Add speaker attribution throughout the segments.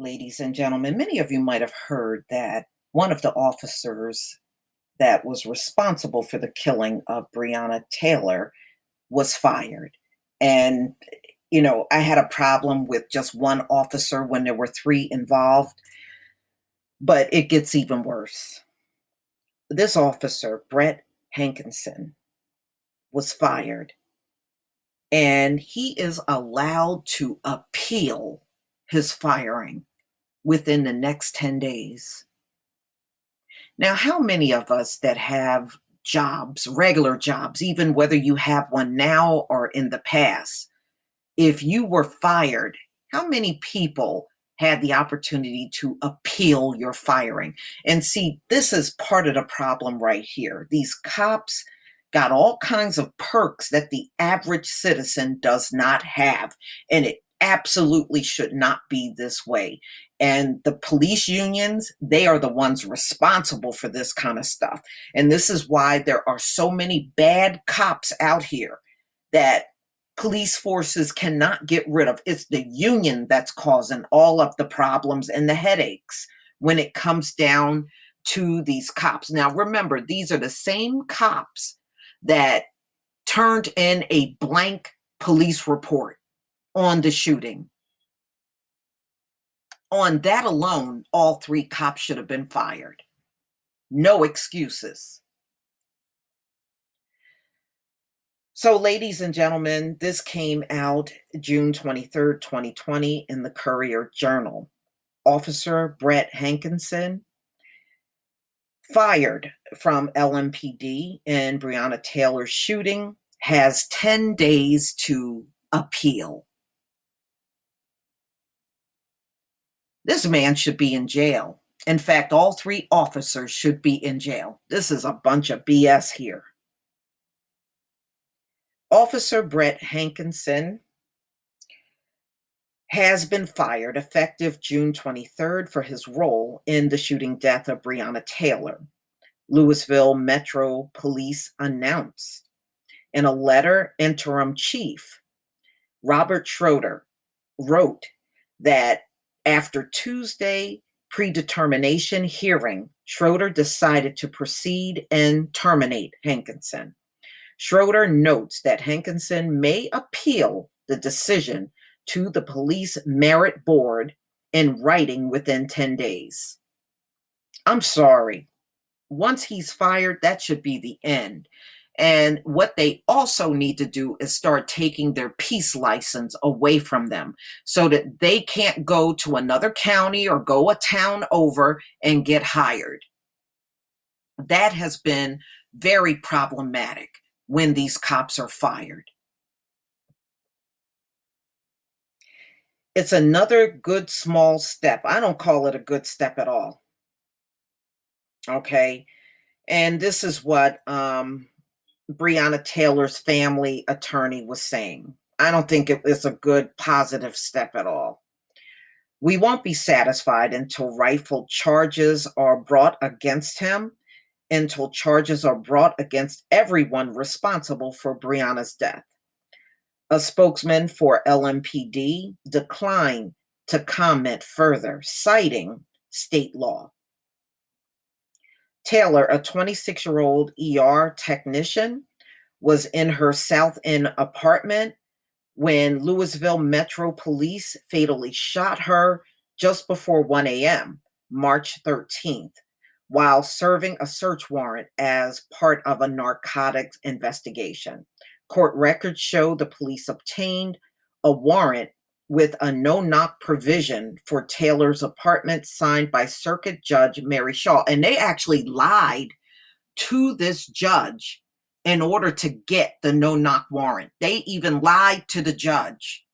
Speaker 1: Ladies and gentlemen, many of you might have heard that one of the officers that was responsible for the killing of Breonna Taylor was fired. And, I had a problem with just one officer when there were three involved, but it gets even worse. This officer, Brett Hankison, was fired, and he is allowed to appeal his firing within the next 10 days. Now, how many of us that have jobs, regular jobs, even whether you have one now or in the past, if you were fired, how many people had the opportunity to appeal your firing? And see, this is part of the problem right here. These cops got all kinds of perks that the average citizen does not have, and it absolutely should not be this way. And the police unions, they are the ones responsible for this kind of stuff. And this is why there are so many bad cops out here that police forces cannot get rid of. It's the union that's causing all of the problems and the headaches when it comes down to these cops. Now, remember, these are the same cops that turned in a blank police report on the shooting. On that alone, all three cops should have been fired. No excuses. So, ladies and gentlemen, this came out June 23rd, 2020 in the Courier Journal. Officer Brett Hankison, fired from LMPD in Breonna Taylor's shooting, has 10 days to appeal. This man should be in jail. In fact, all three officers should be in jail. This is a bunch of BS here. Officer Brett Hankison has been fired effective June 23rd for his role in the shooting death of Breonna Taylor. Louisville Metro Police announced in a letter. Interim Chief Robert Schroeder wrote that after Tuesday predetermination hearing, Schroeder decided to proceed and terminate Hankison. Schroeder notes that Hankison may appeal the decision to the Police Merit Board in writing within 10 days. I'm sorry. Once he's fired, that should be the end. And what they also need to do is start taking their peace license away from them so that they can't go to another county or go a town over and get hired. That has been very problematic when these cops are fired. It's another good small step. I don't call it a good step at all. Okay. And this is what Breonna Taylor's family attorney was saying. I don't think it is a good positive step at all. We won't be satisfied until rightful charges are brought against him, until charges are brought against everyone responsible for Breonna's death. A spokesman for LMPD declined to comment further, citing state law. Taylor, a 26-year-old ER technician, was in her South End apartment when Louisville Metro Police fatally shot her just before 1 a.m., March 13th, while serving a search warrant as part of a narcotics investigation. Court records show the police obtained a warrant with a no-knock provision for Taylor's apartment signed by Circuit Judge Mary Shaw. And they actually lied to this judge in order to get the no-knock warrant. They even lied to the judge.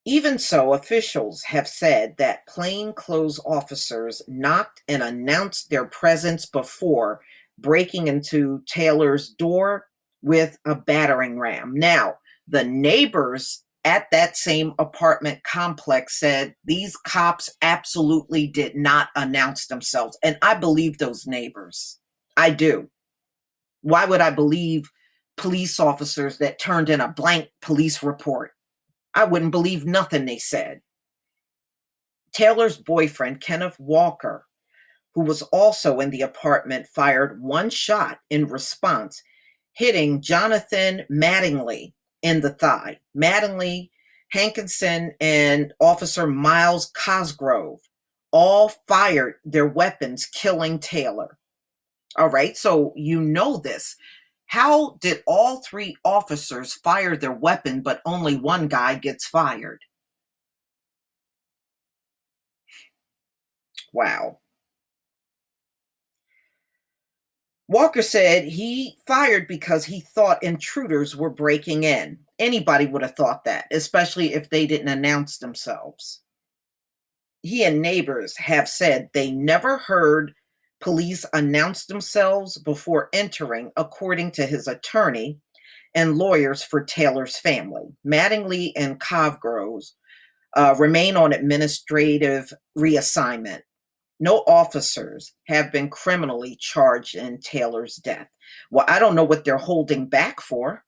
Speaker 1: Even so, officials have said that plainclothes officers knocked and announced their presence before breaking into Taylor's door with a battering ram. Now, the neighbors at that same apartment complex said these cops absolutely did not announce themselves. And I believe those neighbors. I do. Why would I believe police officers that turned in a blank police report? I wouldn't believe nothing they said. Taylor's boyfriend, Kenneth Walker, who was also in the apartment, fired one shot in response, hitting Jonathan Mattingly in the thigh. Mattingly, Hankison, and Officer Miles Cosgrove all fired their weapons, killing Taylor. All right, so you know this. How did all three officers fire their weapon, but only one guy gets fired? Wow. Walker said he fired because he thought intruders were breaking in. Anybody would have thought that, especially if they didn't announce themselves. He and neighbors have said they never heard police announce themselves before entering, according to his attorney and lawyers for Taylor's family. Mattingly and Cosgrove remain on administrative reassignment. No officers have been criminally charged in Taylor's death. Well, I don't know what they're holding back for.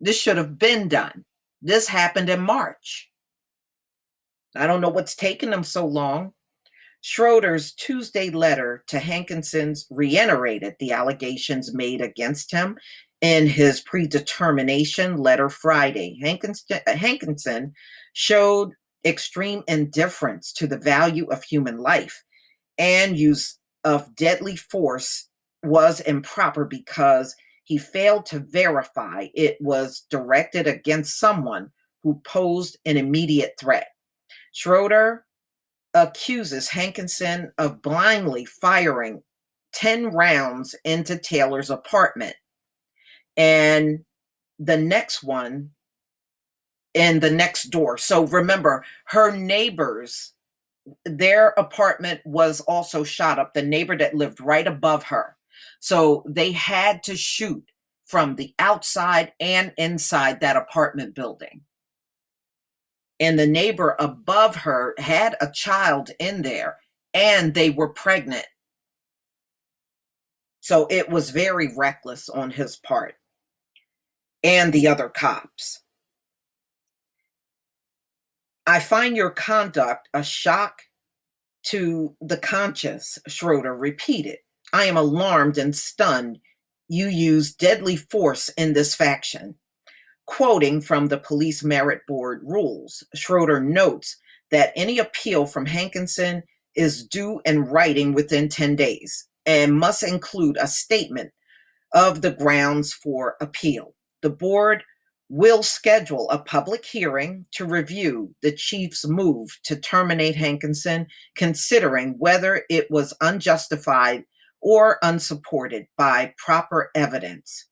Speaker 1: This should have been done. This happened in March. I don't know what's taking them so long. Schroeder's Tuesday letter to Hankison's reiterated the allegations made against him in his predetermination letter Friday. Hankison showed extreme indifference to the value of human life, and use of deadly force was improper because he failed to verify it was directed against someone who posed an immediate threat. Schroeder accuses Hankison of blindly firing 10 rounds into Taylor's apartment, and the next one in the next door. So remember, her neighbors, their apartment was also shot up, the neighbor that lived right above her. So they had to shoot from the outside and inside that apartment building. And the neighbor above her had a child in there, and they were pregnant. So it was very reckless on his part and the other cops. I find your conduct a shock to the conscience, Schroeder repeated. I am alarmed and stunned you use deadly force in this faction. Quoting from the Police Merit Board rules, Schroeder notes that any appeal from Hankison is due in writing within 10 days and must include a statement of the grounds for appeal. The board will schedule a public hearing to review the chief's move to terminate Hankison, considering whether it was unjustified or unsupported by proper evidence.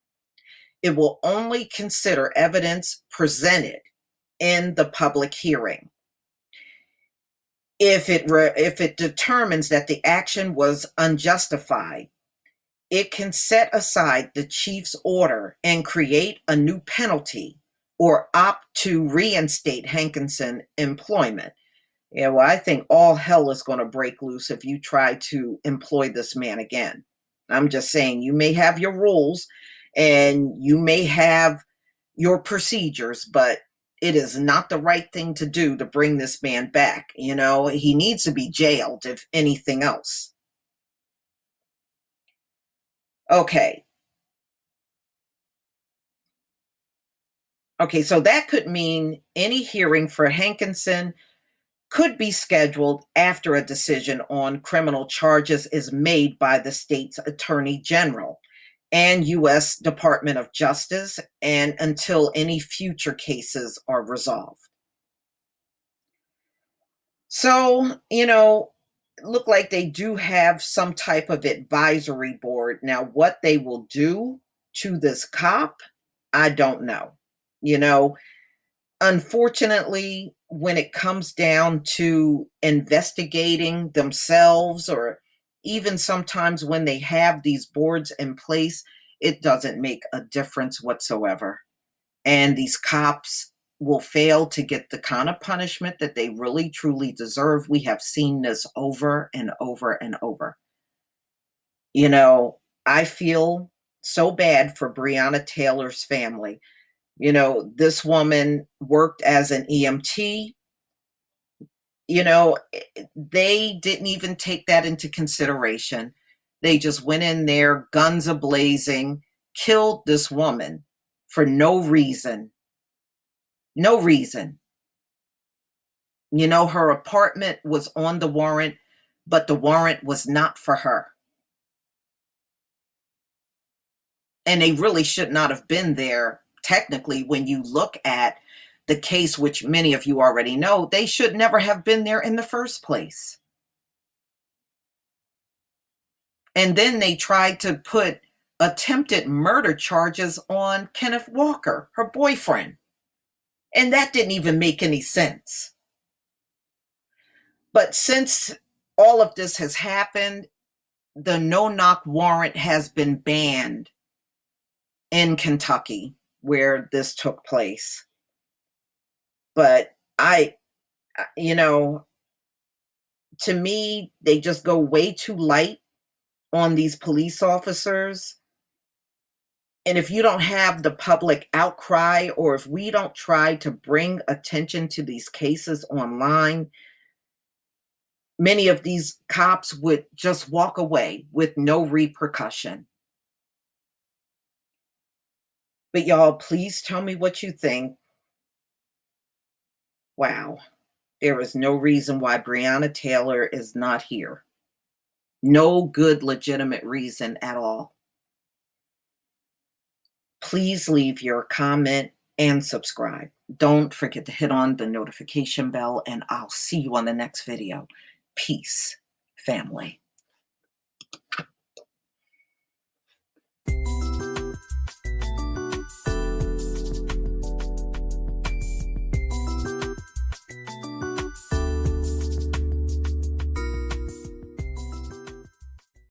Speaker 1: It will only consider evidence presented in the public hearing. If it determines that the action was unjustified, it can set aside the chief's order and create a new penalty or opt to reinstate Hankison employment. Yeah, well, I think all hell is going to break loose if you try to employ this man again. I'm just saying, you may have your rules and you may have your procedures, but it is not the right thing to do to bring this man back. You know, he needs to be jailed, if anything else. Okay. Okay, so that could mean any hearing for Hankison could be scheduled after a decision on criminal charges is made by the state's attorney general and U.S. Department of Justice, and until any future cases are resolved. So, look like they do have some type of advisory board. Now, what they will do to this cop, I don't know. You know, Unfortunately, when it comes down to investigating themselves, or even sometimes when they have these boards in place, it doesn't make a difference whatsoever. And these cops will fail to get the kind of punishment that they really truly deserve. We have seen this over and over and over. I feel so bad for Breonna Taylor's family. This woman worked as an EMT. They didn't even take that into consideration. They just went in there, guns a-blazing, killed this woman for no reason. No reason. Her apartment was on the warrant, but the warrant was not for her. And they really should not have been there. Technically, when you look at the case, which many of you already know, they should never have been there in the first place. And then they tried to put attempted murder charges on Kenneth Walker, her boyfriend. And that didn't even make any sense. But since all of this has happened, the no-knock warrant has been banned in Kentucky, where this took place. But to me, they just go way too light on these police officers. And if you don't have the public outcry, or if we don't try to bring attention to these cases online, many of these cops would just walk away with no repercussion. But y'all, please tell me what you think. Wow. There is no reason why Breonna Taylor is not here. No good, legitimate reason at all. Please leave your comment and subscribe. Don't forget to hit on the notification bell, and I'll see you on the next video. Peace, family.